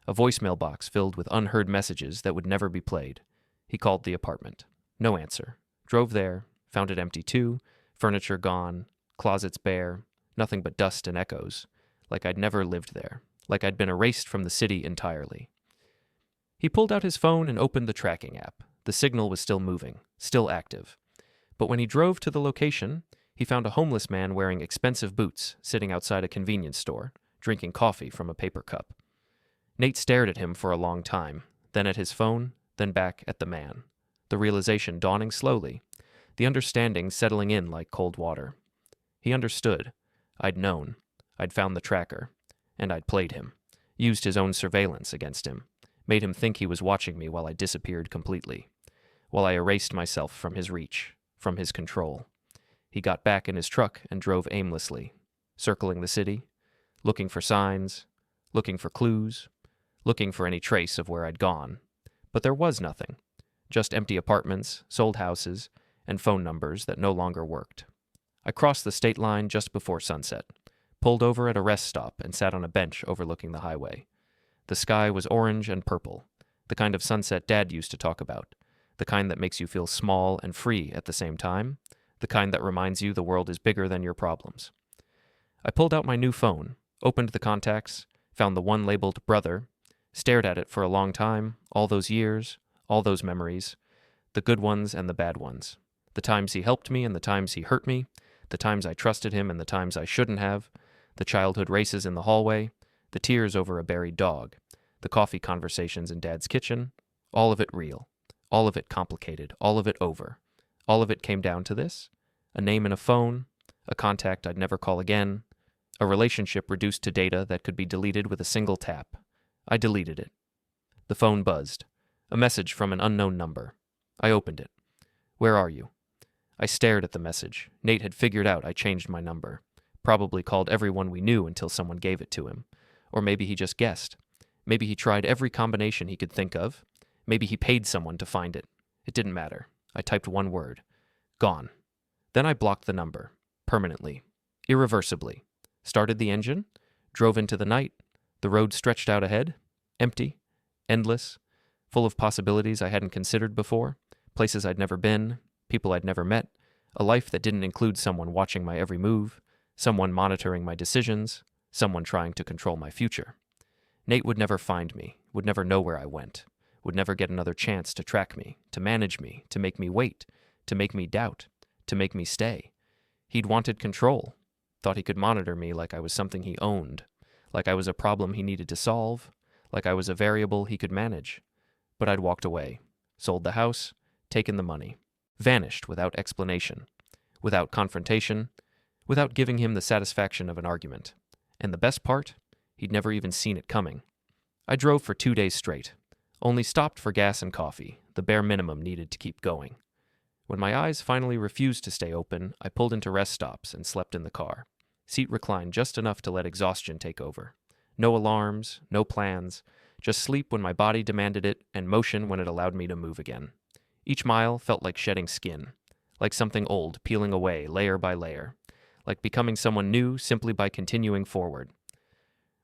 A voicemail box filled with unheard messages that would never be played. He called the apartment. No answer. Drove there, found it empty too, furniture gone, closets bare, nothing but dust and echoes, like I'd never lived there, like I'd been erased from the city entirely. He pulled out his phone and opened the tracking app. The signal was still moving, still active. But when he drove to the location, he found a homeless man wearing expensive boots sitting outside a convenience store, drinking coffee from a paper cup. Nate stared at him for a long time, then at his phone, then back at the man. The realization dawning slowly, the understanding settling in like cold water. He understood. I'd known. I'd found the tracker. And I'd played him. Used his own surveillance against him. Made him think he was watching me while I disappeared completely. While I erased myself from his reach, from his control. He got back in his truck and drove aimlessly, circling the city, looking for signs, looking for clues, looking for any trace of where I'd gone. But there was nothing. Just empty apartments, sold houses, and phone numbers that no longer worked. I crossed the state line just before sunset, pulled over at a rest stop and sat on a bench overlooking the highway. The sky was orange and purple, the kind of sunset Dad used to talk about, the kind that makes you feel small and free at the same time, the kind that reminds you the world is bigger than your problems. I pulled out my new phone, opened the contacts, found the one labeled Brother, stared at it for a long time, all those years, all those memories, the good ones and the bad ones, the times he helped me and the times he hurt me, the times I trusted him and the times I shouldn't have, the childhood races in the hallway, the tears over a buried dog, the coffee conversations in Dad's kitchen, all of it real, all of it complicated, all of it over. All of it came down to this: a name and a phone, a contact I'd never call again, a relationship reduced to data that could be deleted with a single tap. I deleted it. The phone buzzed. A message from an unknown number. I opened it. Where are you? I stared at the message. Nate had figured out I changed my number. Probably called everyone we knew until someone gave it to him. Or maybe he just guessed. Maybe he tried every combination he could think of. Maybe he paid someone to find it. It didn't matter. I typed one word. Gone. Then I blocked the number. Permanently. Irreversibly. Started the engine. Drove into the night. The road stretched out ahead. Empty. Endless. Full of possibilities I hadn't considered before. Places I'd never been. People I'd never met. A life that didn't include someone watching my every move. Someone monitoring my decisions. Someone trying to control my future. Nate would never find me. Would never know where I went. Would never get another chance to track me, to manage me, to make me wait, to make me doubt, to make me stay. He'd wanted control. Thought he could monitor me like I was something he owned. Like I was a problem he needed to solve. Like I was a variable he could manage. But I'd walked away. Sold the house. Taken the money. Vanished without explanation. Without confrontation. Without giving him the satisfaction of an argument. And the best part? He'd never even seen it coming. I drove for 2 days straight. Only stopped for gas and coffee, the bare minimum needed to keep going. When my eyes finally refused to stay open, I pulled into rest stops and slept in the car. Seat reclined just enough to let exhaustion take over. No alarms, no plans, just sleep when my body demanded it and motion when it allowed me to move again. Each mile felt like shedding skin, like something old peeling away layer by layer, like becoming someone new simply by continuing forward.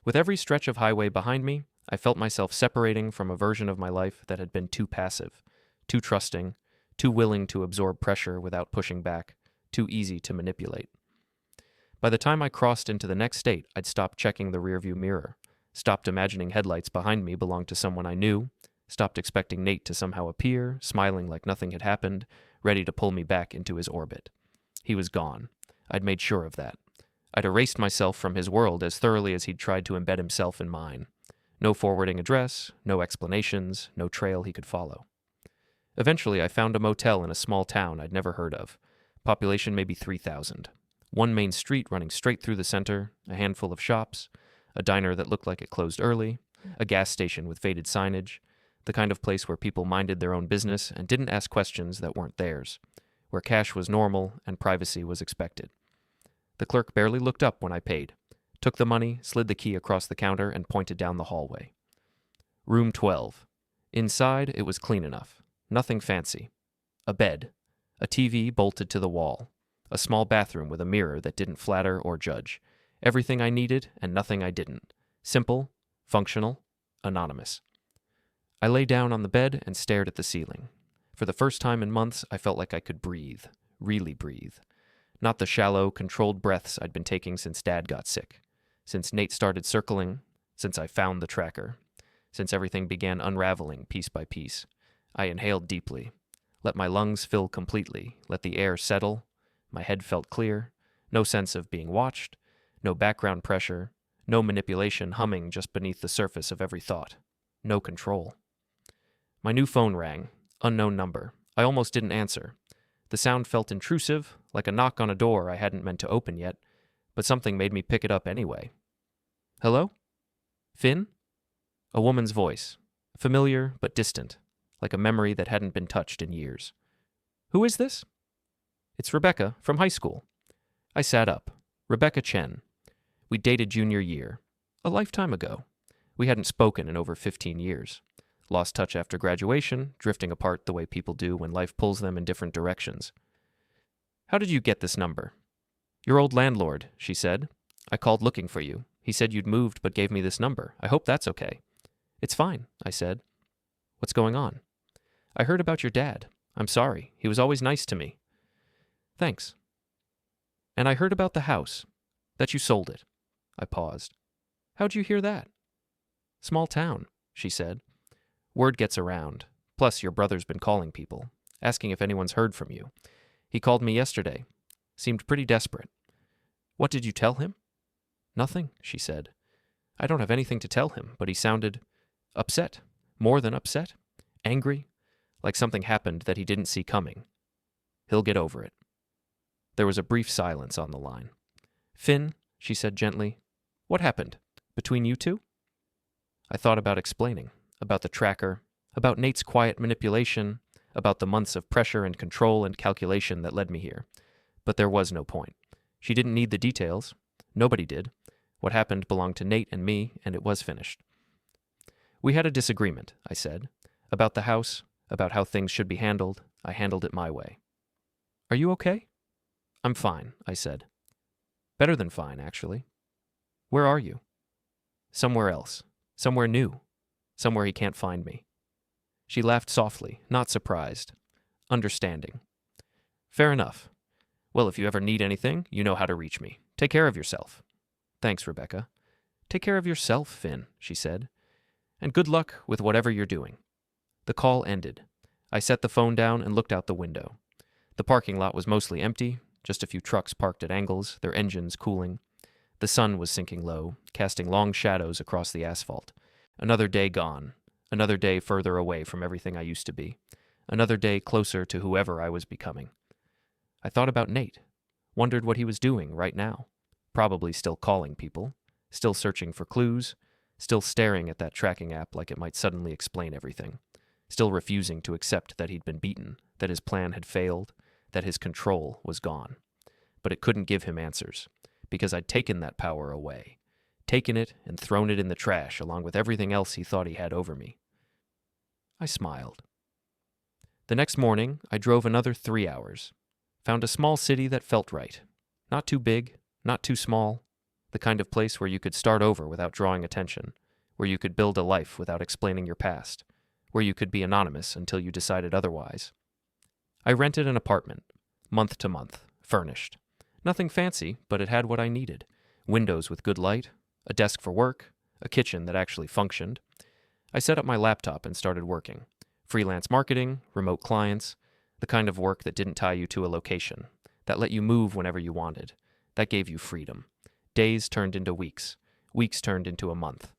With every stretch of highway behind me, I felt myself separating from a version of my life that had been too passive, too trusting, too willing to absorb pressure without pushing back, too easy to manipulate. By the time I crossed into the next state, I'd stopped checking the rearview mirror, stopped imagining headlights behind me belonged to someone I knew, stopped expecting Nate to somehow appear, smiling like nothing had happened, ready to pull me back into his orbit. He was gone. I'd made sure of that. I'd erased myself from his world as thoroughly as he'd tried to embed himself in mine. No forwarding address, no explanations, no trail he could follow. Eventually, I found a motel in a small town I'd never heard of. Population maybe 3,000. One main street running straight through the center, a handful of shops, a diner that looked like it closed early, a gas station with faded signage, the kind of place where people minded their own business and didn't ask questions that weren't theirs, where cash was normal and privacy was expected. The clerk barely looked up when I paid, took the money, slid the key across the counter, and pointed down the hallway. Room 12. Inside, it was clean enough. Nothing fancy. A bed. A TV bolted to the wall. A small bathroom with a mirror that didn't flatter or judge. Everything I needed and nothing I didn't. Simple, functional, anonymous. I lay down on the bed and stared at the ceiling. For the first time in months, I felt like I could breathe. Really breathe. Not the shallow, controlled breaths I'd been taking since Dad got sick. Since Nate started circling. Since I found the tracker. Since everything began unraveling piece by piece. I inhaled deeply. Let my lungs fill completely. Let the air settle. My head felt clear. No sense of being watched. No background pressure. No manipulation humming just beneath the surface of every thought. No control. My new phone rang. Unknown number. I almost didn't answer. The sound felt intrusive, like a knock on a door I hadn't meant to open yet, but something made me pick it up anyway. Hello? Finn? A woman's voice. Familiar but distant, like a memory that hadn't been touched in years. Who is this? It's Rebecca, from high school. I sat up. Rebecca Chen. We dated junior year. A lifetime ago. We hadn't spoken in over 15 years. Lost touch after graduation, drifting apart the way people do when life pulls them in different directions. How did you get this number? Your old landlord, she said. I called looking for you. He said you'd moved but gave me this number. I hope that's okay. It's fine, I said. What's going on? I heard about your dad. I'm sorry. He was always nice to me. Thanks. And I heard about the house. That you sold it. I paused. How'd you hear that? Small town, she said. Word gets around. Plus, your brother's been calling people, asking if anyone's heard from you. He called me yesterday. Seemed pretty desperate. What did you tell him? Nothing, she said. I don't have anything to tell him, but he sounded upset. More than upset. Angry. Like something happened that he didn't see coming. He'll get over it. There was a brief silence on the line. Finn, she said gently, what happened? Between you two? I thought about explaining. About the tracker, about Nate's quiet manipulation, about the months of pressure and control and calculation that led me here. But there was no point. She didn't need the details. Nobody did. What happened belonged to Nate and me, and it was finished. We had a disagreement, I said. About the house, about how things should be handled. I handled it my way. Are you okay? I'm fine, I said. Better than fine, actually. Where are you? Somewhere else. Somewhere new. Somewhere he can't find me. She laughed softly, not surprised. Understanding. Fair enough. Well, if you ever need anything, you know how to reach me. Take care of yourself. Thanks, Rebecca. Take care of yourself, Finn, she said. And good luck with whatever you're doing. The call ended. I set the phone down and looked out the window. The parking lot was mostly empty, just a few trucks parked at angles, their engines cooling. The sun was sinking low, casting long shadows across the asphalt. Another day gone. Another day further away from everything I used to be. Another day closer to whoever I was becoming. I thought about Nate. Wondered what he was doing right now. Probably still calling people. Still searching for clues. Still staring at that tracking app like it might suddenly explain everything. Still refusing to accept that he'd been beaten, that his plan had failed, that his control was gone. But it couldn't give him answers, because I'd taken that power away. Taken it and thrown it in the trash along with everything else he thought he had over me. I smiled. The next morning, I drove another 3 hours. Found a small city that felt right. Not too big, not too small. The kind of place where you could start over without drawing attention, where you could build a life without explaining your past, where you could be anonymous until you decided otherwise. I rented an apartment, month to month, furnished. Nothing fancy, but it had what I needed. Windows with good light, a desk for work, a kitchen that actually functioned. I set up my laptop and started working. Freelance marketing, remote clients, the kind of work that didn't tie you to a location, that let you move whenever you wanted, that gave you freedom. Days turned into weeks. Weeks turned into a month.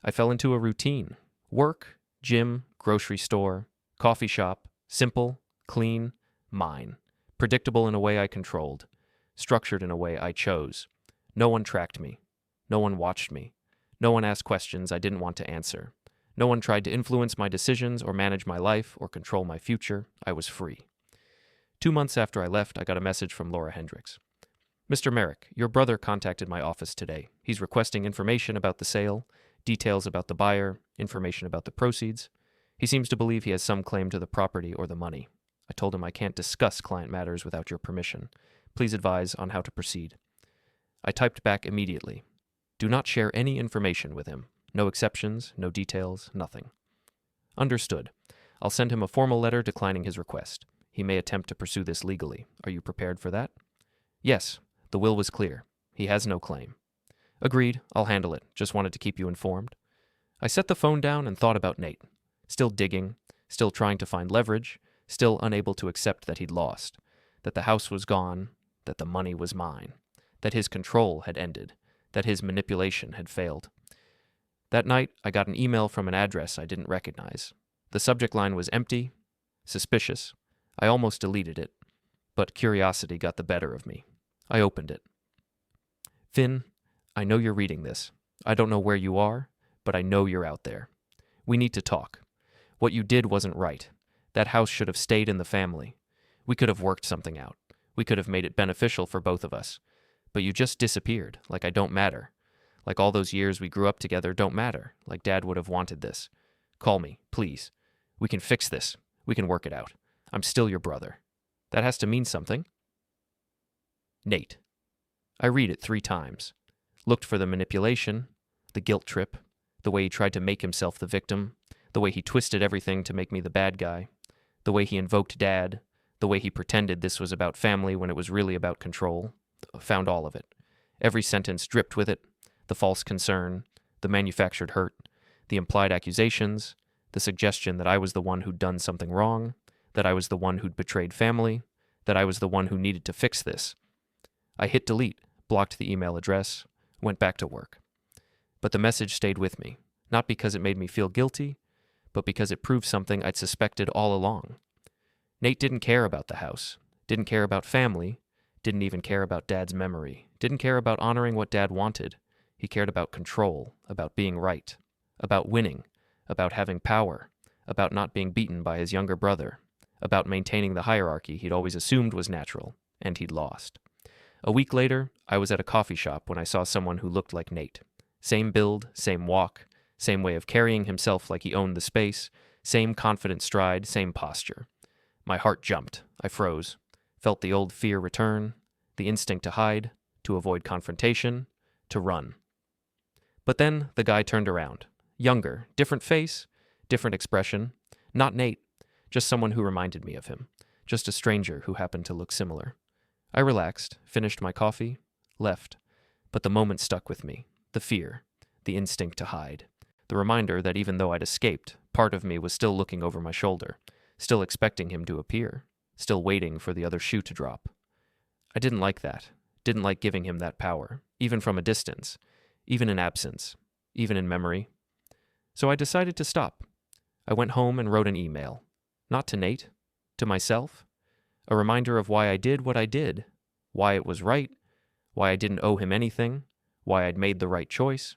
I fell into a routine. Work, gym, grocery store, coffee shop, simple, clean, mine. Predictable in a way I controlled. Structured in a way I chose. No one tracked me. No one watched me. No one asked questions I didn't want to answer. No one tried to influence my decisions or manage my life or control my future. I was free. 2 months after I left, I got a message from Laura Hendricks. Mr. Merrick, your brother contacted my office today. He's requesting information about the sale, details about the buyer, information about the proceeds. He seems to believe he has some claim to the property or the money. I told him I can't discuss client matters without your permission. Please advise on how to proceed. I typed back immediately. Do not share any information with him. No exceptions, no details, nothing. Understood. I'll send him a formal letter declining his request. He may attempt to pursue this legally. Are you prepared for that? Yes. The will was clear. He has no claim. Agreed. I'll handle it. Just wanted to keep you informed. I set the phone down and thought about Nate. Still digging, still trying to find leverage, still unable to accept that he'd lost, that the house was gone, that the money was mine, that his control had ended, that his manipulation had failed. That night, I got an email from an address I didn't recognize. The subject line was empty, suspicious. I almost deleted it, but curiosity got the better of me. I opened it. Finn, I know you're reading this. I don't know where you are, but I know you're out there. We need to talk. What you did wasn't right. That house should have stayed in the family. We could have worked something out. We could have made it beneficial for both of us. But you just disappeared, like I don't matter. Like all those years we grew up together don't matter, like Dad would have wanted this. Call me, please. We can fix this. We can work it out. I'm still your brother. That has to mean something. Nate. I read it 3 times. Looked for the manipulation, the guilt trip, the way he tried to make himself the victim, the way he twisted everything to make me the bad guy, the way he invoked Dad, the way he pretended this was about family when it was really about control. Found all of it. Every sentence dripped with it. The false concern, the manufactured hurt, the implied accusations, the suggestion that I was the one who'd done something wrong, that I was the one who'd betrayed family, that I was the one who needed to fix this. I hit delete, blocked the email address, went back to work. But the message stayed with me, not because it made me feel guilty, but because it proved something I'd suspected all along. Nate didn't care about the house, didn't care about family, didn't even care about Dad's memory, didn't care about honoring what Dad wanted. He cared about control, about being right, about winning, about having power, about not being beaten by his younger brother, about maintaining the hierarchy he'd always assumed was natural, and he'd lost. A week later, I was at a coffee shop when I saw someone who looked like Nate. Same build, same walk, same way of carrying himself like he owned the space, same confident stride, same posture. My heart jumped. I froze. Felt the old fear return, the instinct to hide, to avoid confrontation, to run. But then the guy turned around. Younger, different face, different expression. Not Nate, just someone who reminded me of him. Just a stranger who happened to look similar. I relaxed, finished my coffee, left. But the moment stuck with me. The fear, the instinct to hide. The reminder that even though I'd escaped, part of me was still looking over my shoulder, still expecting him to appear, still waiting for the other shoe to drop. I didn't like that. Didn't like giving him that power, even from a distance, even in absence, even in memory. So I decided to stop. I went home and wrote an email. Not to Nate, to myself. A reminder of why I did what I did, why it was right, why I didn't owe him anything, why I'd made the right choice.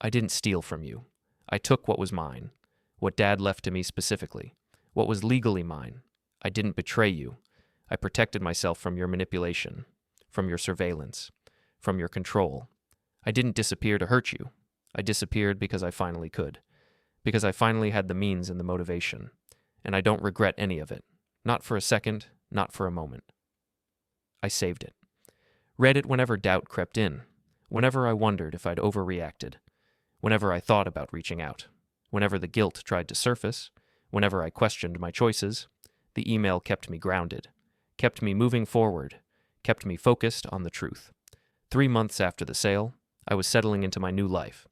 I didn't steal from you. I took what was mine, what Dad left to me specifically, what was legally mine. I didn't betray you. I protected myself from your manipulation, from your surveillance, from your control. I didn't disappear to hurt you. I disappeared because I finally could, because I finally had the means and the motivation, and I don't regret any of it, not for a second, not for a moment. I saved it. Read it whenever doubt crept in, whenever I wondered if I'd overreacted, whenever I thought about reaching out, whenever the guilt tried to surface, whenever I questioned my choices. The email kept me grounded, kept me moving forward, kept me focused on the truth. 3 months after the sale, I was settling into my new life.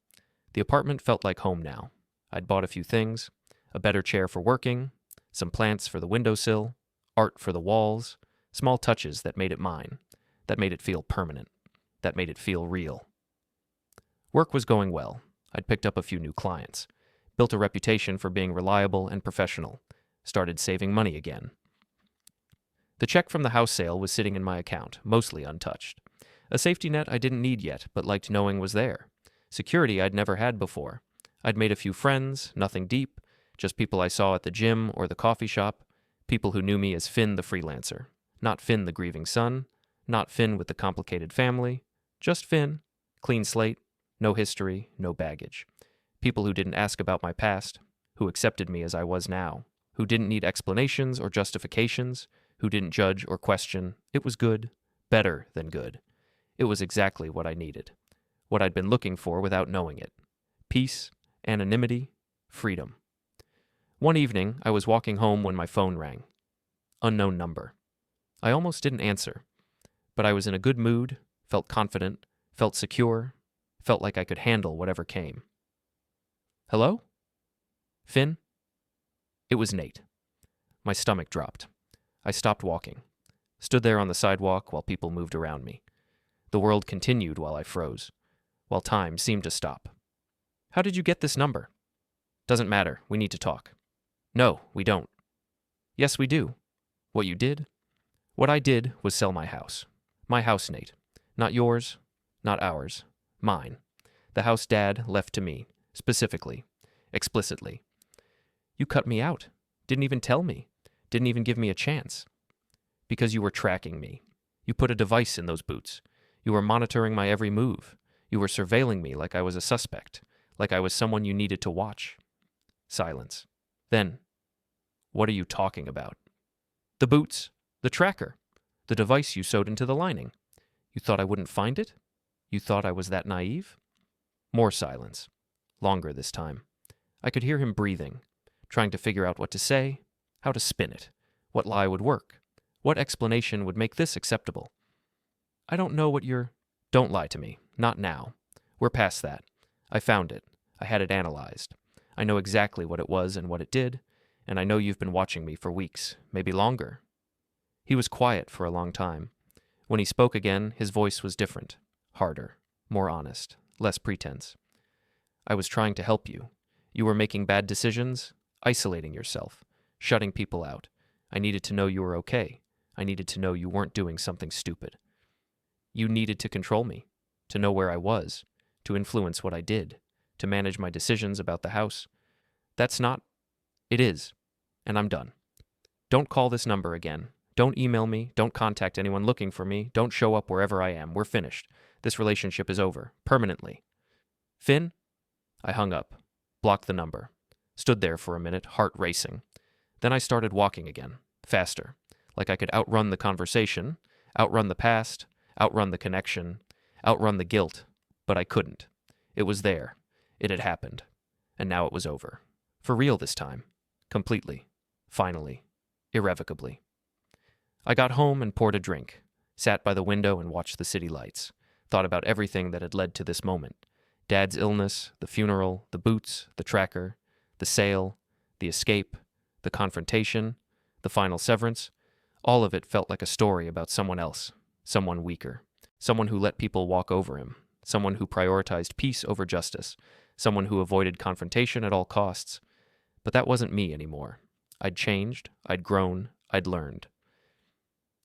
The apartment felt like home now. I'd bought a few things, a better chair for working, some plants for the windowsill, art for the walls, small touches that made it mine, that made it feel permanent, that made it feel real. Work was going well. I'd picked up a few new clients, built a reputation for being reliable and professional, started saving money again. The check from the house sale was sitting in my account, mostly untouched. A safety net I didn't need yet, but liked knowing was there. Security I'd never had before. I'd made a few friends, nothing deep, just people I saw at the gym or the coffee shop, people who knew me as Finn the freelancer. Not Finn the grieving son, not Finn with the complicated family, just Finn, clean slate, no history, no baggage. People who didn't ask about my past, who accepted me as I was now, who didn't need explanations or justifications, who didn't judge or question. It was good, better than good. It was exactly what I needed, what I'd been looking for without knowing it. Peace, anonymity, freedom. One evening, I was walking home when my phone rang. Unknown number. I almost didn't answer, but I was in a good mood, felt confident, felt secure, felt like I could handle whatever came. Hello? Finn? It was Nate. My stomach dropped. I stopped walking, stood there on the sidewalk while people moved around me. The world continued while I froze, while time seemed to stop. How did you get this number? Doesn't matter, we need to talk. No, we don't. Yes, we do. What you did? What I did was sell my house. My house, Nate. Not yours, not ours. Mine. The house Dad left to me, specifically, explicitly. You cut me out. Didn't even tell me. Didn't even give me a chance. Because you were tracking me. You put a device in those boots. You were monitoring my every move. You were surveilling me like I was a suspect, like I was someone you needed to watch. Silence. Then, what are you talking about? The boots. The tracker. The device you sewed into the lining. You thought I wouldn't find it? You thought I was that naive? More silence. Longer this time. I could hear him breathing, trying to figure out what to say, how to spin it, what lie would work, what explanation would make this acceptable. I don't know what you're... Don't lie to me. Not now. We're past that. I found it. I had it analyzed. I know exactly what it was and what it did, and I know you've been watching me for weeks, maybe longer. He was quiet for a long time. When he spoke again, his voice was different, harder, more honest, less pretense. I was trying to help you. You were making bad decisions, isolating yourself, shutting people out. I needed to know you were okay. I needed to know you weren't doing something stupid. You needed to control me, to know where I was, to influence what I did, to manage my decisions about the house. That's not... It is. And I'm done. Don't call this number again. Don't email me. Don't contact anyone looking for me. Don't show up wherever I am. We're finished. This relationship is over. Permanently. Finn? I hung up. Blocked the number. Stood there for a minute, heart racing. Then I started walking again. Faster. Like I could outrun the conversation, outrun the past, outrun the connection, outrun the guilt. But I couldn't. It was there. It had happened. And now it was over. For real this time. Completely. Finally. Irrevocably. I got home and poured a drink, sat by the window and watched the city lights, thought about everything that had led to this moment. Dad's illness, the funeral, the boots, the tracker, the sale, the escape, the confrontation, the final severance. All of it felt like a story about someone else, someone weaker, someone who let people walk over him, someone who prioritized peace over justice, someone who avoided confrontation at all costs. But that wasn't me anymore. I'd changed, I'd grown, I'd learned.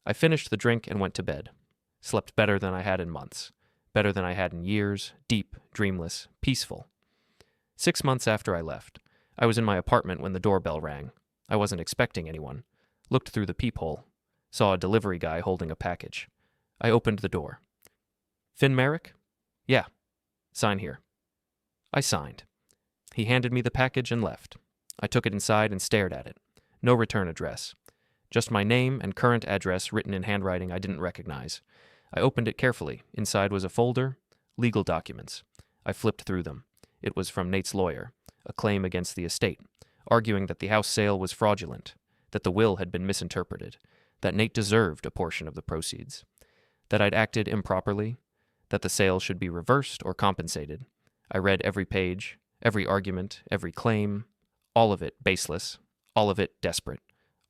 I finished the drink and went to bed. Slept better than I had in months. Better than I had in years, deep, dreamless, peaceful. 6 months after I left, I was in my apartment when the doorbell rang. I wasn't expecting anyone. Looked through the peephole. Saw a delivery guy holding a package. I opened the door. Finn Merrick? Yeah. Sign here. I signed. He handed me the package and left. I took it inside and stared at it. No return address. Just my name and current address written in handwriting I didn't recognize. I opened it carefully. Inside was a folder, legal documents. I flipped through them. It was from Nate's lawyer, a claim against the estate, arguing that the house sale was fraudulent. that the will had been misinterpreted, that Nate deserved a portion of the proceeds, that I'd acted improperly, that the sale should be reversed or compensated. I read every page, every argument, every claim, all of it baseless, all of it desperate,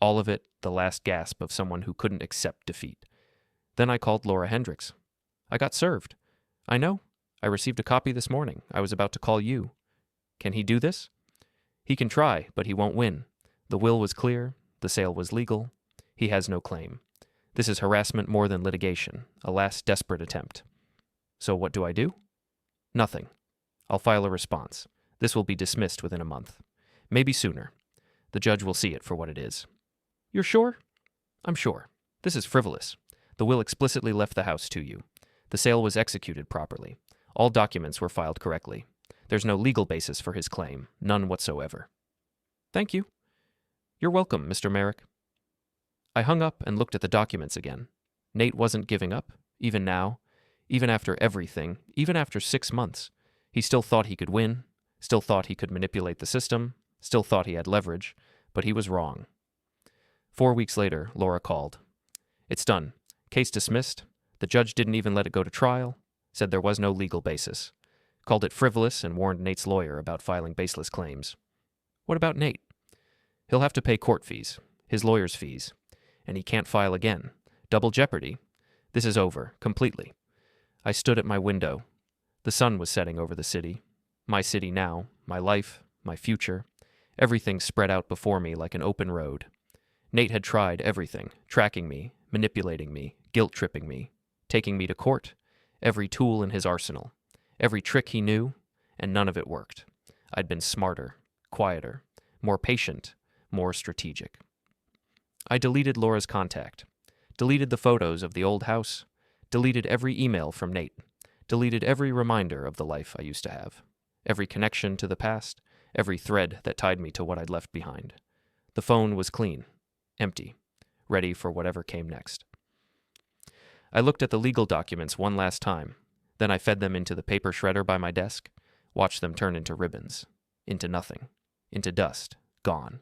all of it the last gasp of someone who couldn't accept defeat. Then I called Laura Hendricks. I got served. I know. I received a copy this morning. I was about to call you. Can he do this? He can try, but he won't win. The will was clear. The sale was legal. He has no claim. This is harassment more than litigation, a last desperate attempt. So what do I do? Nothing. I'll file a response. This will be dismissed within a month. Maybe sooner. The judge will see it for what it is. You're sure? I'm sure. This is frivolous. The will explicitly left the house to you. The sale was executed properly. All documents were filed correctly. There's no legal basis for his claim, none whatsoever. Thank you. You're welcome, Mr. Merrick. I hung up and looked at the documents again. Nate wasn't giving up, even now, even after everything, even after 6 months. He still thought he could win, still thought he could manipulate the system, still thought he had leverage, but he was wrong. 4 weeks later, Laura called. It's done. Case dismissed. The judge didn't even let it go to trial, said there was no legal basis, called it frivolous and warned Nate's lawyer about filing baseless claims. What about Nate? He'll have to pay court fees, his lawyer's fees, and he can't file again. Double jeopardy. This is over, completely. I stood at my window. The sun was setting over the city. My city now, my life, my future. Everything spread out before me like an open road. Nate had tried everything, tracking me, manipulating me, guilt-tripping me, taking me to court, every tool in his arsenal, every trick he knew, and none of it worked. I'd been smarter, quieter, more patient, more strategic. I deleted Laura's contact, deleted the photos of the old house, deleted every email from Nate, deleted every reminder of the life I used to have, every connection to the past, every thread that tied me to what I'd left behind. The phone was clean, empty, ready for whatever came next. I looked at the legal documents one last time, then I fed them into the paper shredder by my desk, watched them turn into ribbons, into nothing, into dust, gone.